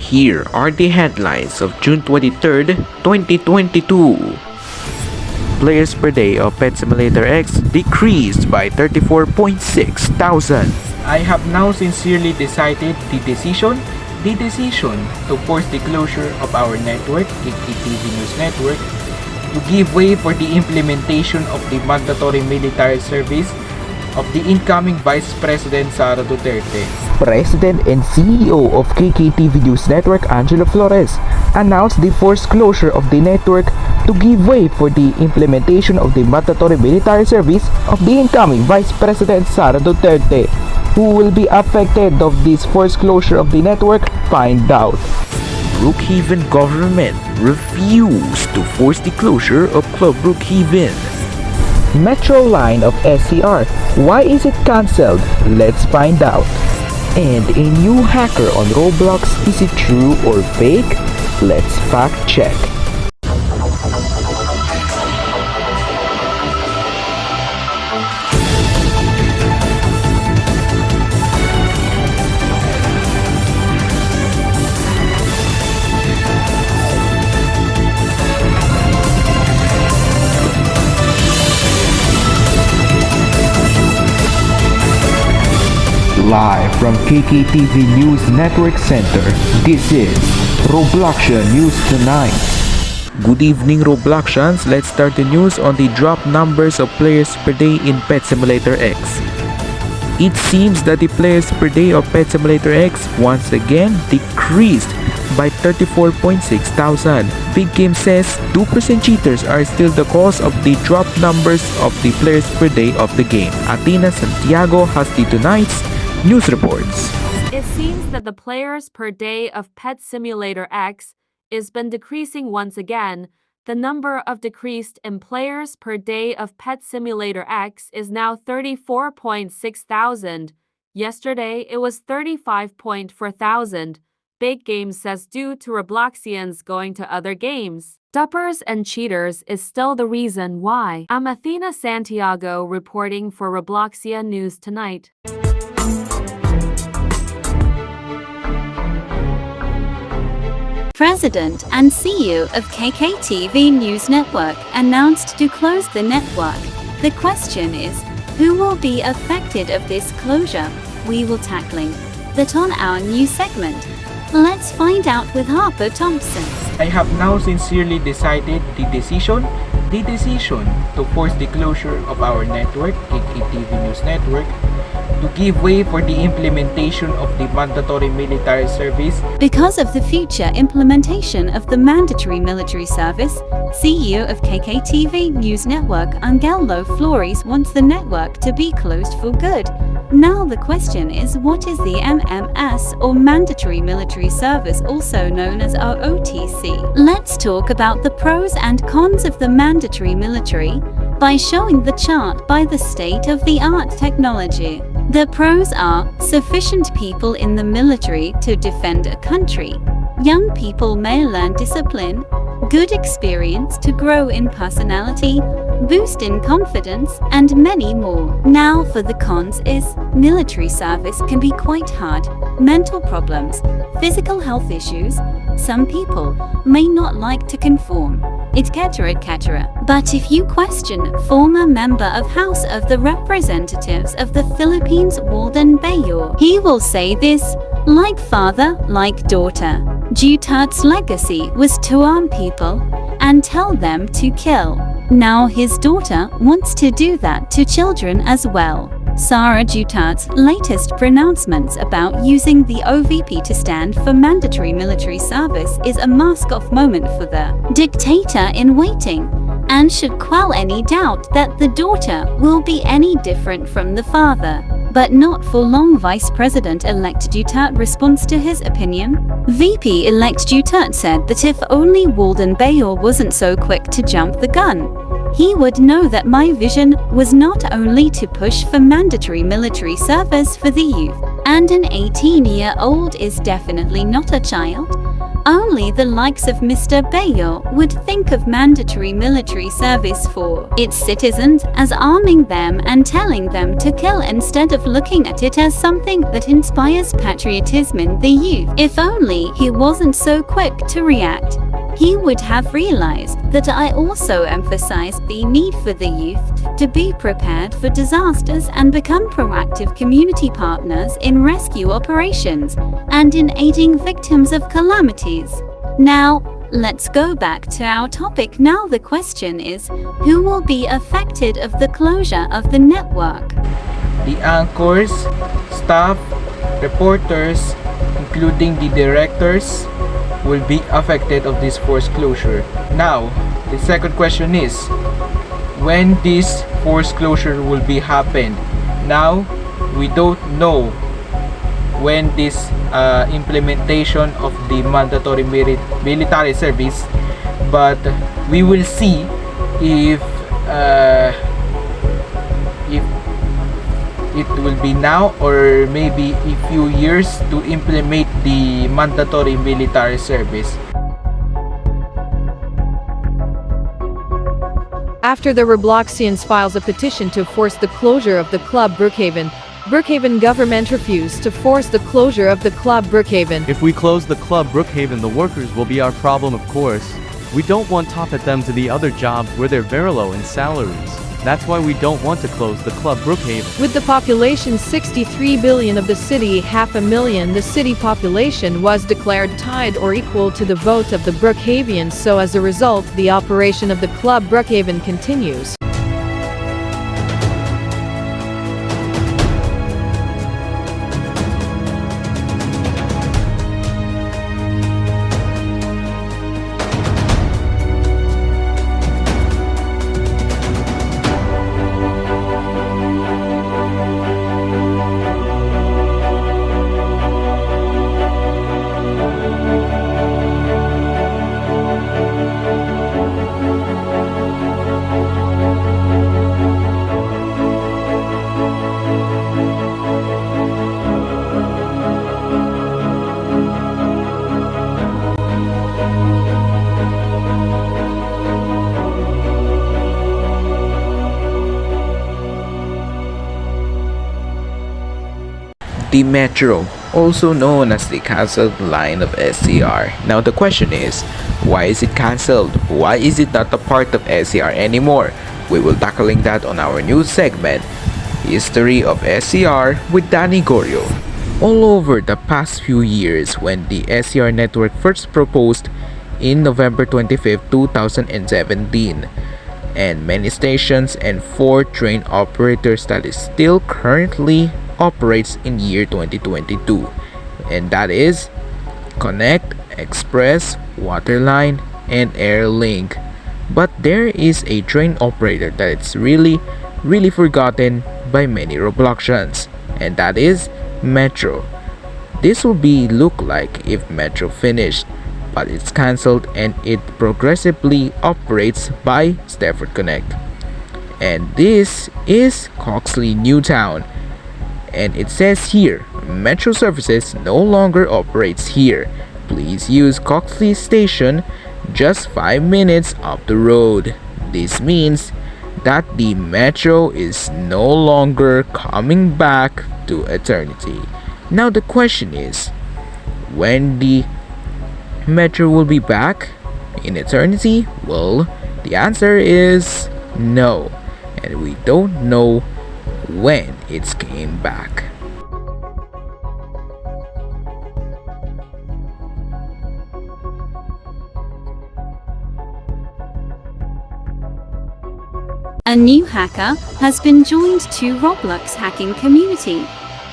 Here are the headlines of June 23rd, 2022. Players per day of Pet Simulator X decreased by 34.6 thousand. I have now sincerely decided the decision to force the closure of our network, kktv News Network, to give way for the implementation of the mandatory military service of the incoming Vice President Sara Duterte. President and CEO of kktv News Network, Angelo Flores, announced the forced closure of the network to give way for the implementation of the mandatory military service of the incoming Vice President Sara Duterte. Who will be affected of this forced closure of the network? Find out. Brookhaven government refused to force the closure of Club Brookhaven. Metro line of SCR, why is it cancelled? Let's find out. And a new hacker on Roblox, is it true or fake? Let's fact check. Live from kktv News Network Center, this is Robloxia News Tonight. Good evening, Robloxians. Let's start the news on the drop numbers of players per day in Pet Simulator X. It seems that the players per day of Pet Simulator X once again decreased by 34.6 thousand. Big Game says 2% cheaters are still the cause of the drop numbers of the players per day of the game. Athena Santiago has the tonight's news reports. It seems that the players per day of Pet Simulator X has been decreasing once again. The number of decreased in players per day of Pet Simulator X is now 34.6 thousand. Yesterday it was 35.4 thousand. Big Game says due to Robloxians going to other games. Duppers and cheaters is still the reason why. I'm Athena Santiago reporting for Robloxia News Tonight. President and CEO of kktv News Network announced to close the network. The question is, who will be affected of this closure? We will tackling that on our new segment. Let's find out with Harper Thompson. I have now sincerely decided the decision to force the closure of our network, kktv News Network, to give way for the implementation of the mandatory military service. Because of the future implementation of the mandatory military service, CEO of kktv News Network, Angelo Flores, wants the network to be closed for good. Now the question is, what is the MMS, or Mandatory Military Service, also known as ROTC? Let's talk about the pros and cons of the mandatory military by showing the chart by the state-of-the-art technology. The pros are sufficient people in the military to defend a country. Young people may learn discipline, good experience to grow in personality, boost in confidence, and many more. Now for the cons is, military service can be quite hard, mental problems, physical health issues, some people may not like to conform, etc. But if you question former member of House of the Representatives of the Philippines, Walden Bayor, he will say this, like father, like daughter. Duterte's legacy was to arm people and tell them to kill. Now his daughter wants to do that to children as well. Sara Duterte's latest pronouncements about using the OVP to stand for mandatory military service is a mask-off moment for the dictator in waiting, and should quell any doubt that the daughter will be any different from the father. But not for long. Vice President-elect Duterte responds to his opinion. VP-elect Duterte said that if only Walden Bayor wasn't so quick to jump the gun, he would know that my vision was not only to push for mandatory military service for the youth and an 18-year-old is definitely not a child. Only the likes of Mr. Bayo would think of mandatory military service for its citizens as arming them and telling them to kill instead of looking at it as something that inspires patriotism in the youth. If only he wasn't so quick to react, he would have realized that I also emphasized the need for the youth to be prepared for disasters and become proactive community partners in rescue operations and in aiding victims of calamities. Now, let's go back to our topic. Now the question is, who will be affected of the closure of the network? The anchors, staff, reporters, including the directors, will be affected of this forced closure. Now, the second question is, when this forced closure will be happened? Now, we don't know when this implementation of the mandatory military service, but we will see if it will be now or maybe a few years to implement the mandatory military service. After the Robloxians files a petition to force the closure of the club Brookhaven, Brookhaven government refused to force the closure of the club Brookhaven. If we close the club Brookhaven, the workers will be our problem, of course. We don't want to top at them to the other jobs where they're very low in salaries. That's why we don't want to close the club Brookhaven. With the population 63 billion of the city, 500,000, the city population was declared tied or equal to the vote of the Brookhavians, so as a result, the operation of the club Brookhaven continues. The Metro, also known as the cancelled line of SCR. Now the question is, why is it cancelled? Why is it not a part of SCR anymore? We will tackling that on our news segment, History of SCR with Danny Gorio. All over the past few years, when the SCR network first proposed in November 25, 2017, and many stations and 4 train operators that is still currently operates in year 2022, and that is Connect, Express, Waterline, and Airlink. But there is a train operator that is really forgotten by many Robloxians, and that is Metro. This will be look like if Metro finished, but it's cancelled and it progressively operates by Stafford Connect. And this is Coxley Newtown. And it says here, Metro services no longer operates here. Please use Coxley Station just 5 minutes up the road. This means that the Metro is no longer coming back to eternity. Now the question is, when the Metro will be back in eternity? Well, the answer is no. And we don't know when it came back. A new hacker has been joined to Roblox hacking community,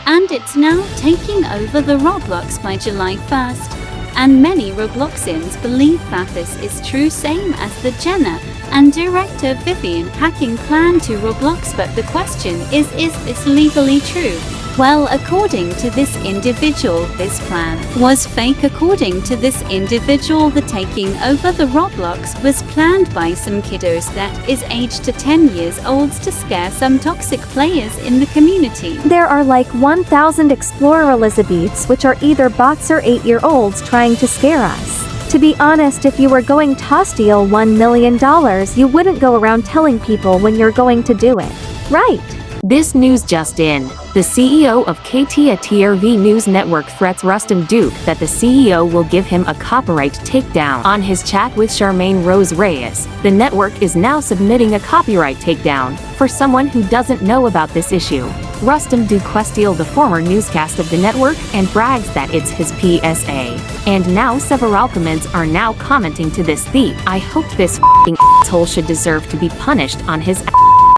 and it's now taking over the Roblox by July 1st. And many Robloxians believe that this is true, same as the Jenna and director Vivian hacking plan to Roblox. But the question is this legally true? Well, according to this individual, this plan was fake. According to this individual, the taking over the Roblox was planned by some kiddos that is aged to 10 years old to scare some toxic players in the community. There are like 1,000 Explorer Elizabeths, which are either bots or 8-year-olds trying to scare us. To be honest, if you were going to steal $1 million, you wouldn't go around telling people when you're going to do it. Right? This news just in. The CEO of kttv News Network threats Rustam Duke that the CEO will give him a copyright takedown. On his chat with Charmaine Rose Reyes, the network is now submitting a copyright takedown for someone who doesn't know about this issue. Rustam Duke questioned the former newscast of the network and brags that it's his PSA. And now several comments are now commenting to this thief. I hope this f***ing asshole should deserve to be punished on his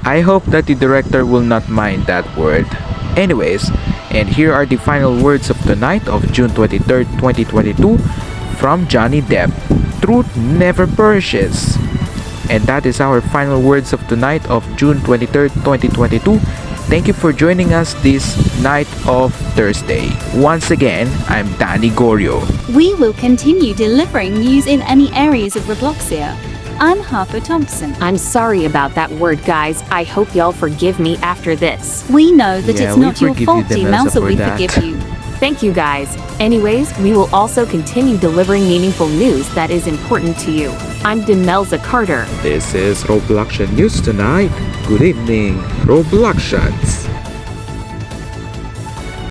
I hope that the director will not mind that word. Anyways, and here are the final words of the night of June 23rd, 2022 from Johnny Depp. Truth never perishes. And that is our final words of the night of June 23rd, 2022. Thank you for joining us this night of Thursday. Once again, I'm Danny Gorio. We will continue delivering news in any areas of Robloxia. I'm Harper Thompson. I'm sorry about that word, guys. I hope y'all forgive me after this. We know that Yeah, it's we not your forgive fault, you, Demelza, Demelza, so for we that. forgive you. Thank you, guys. Anyways, we will also continue delivering meaningful news that is important to you. I'm Demelza Carter. This is Robloxia News Tonight. Good evening, Robloxians.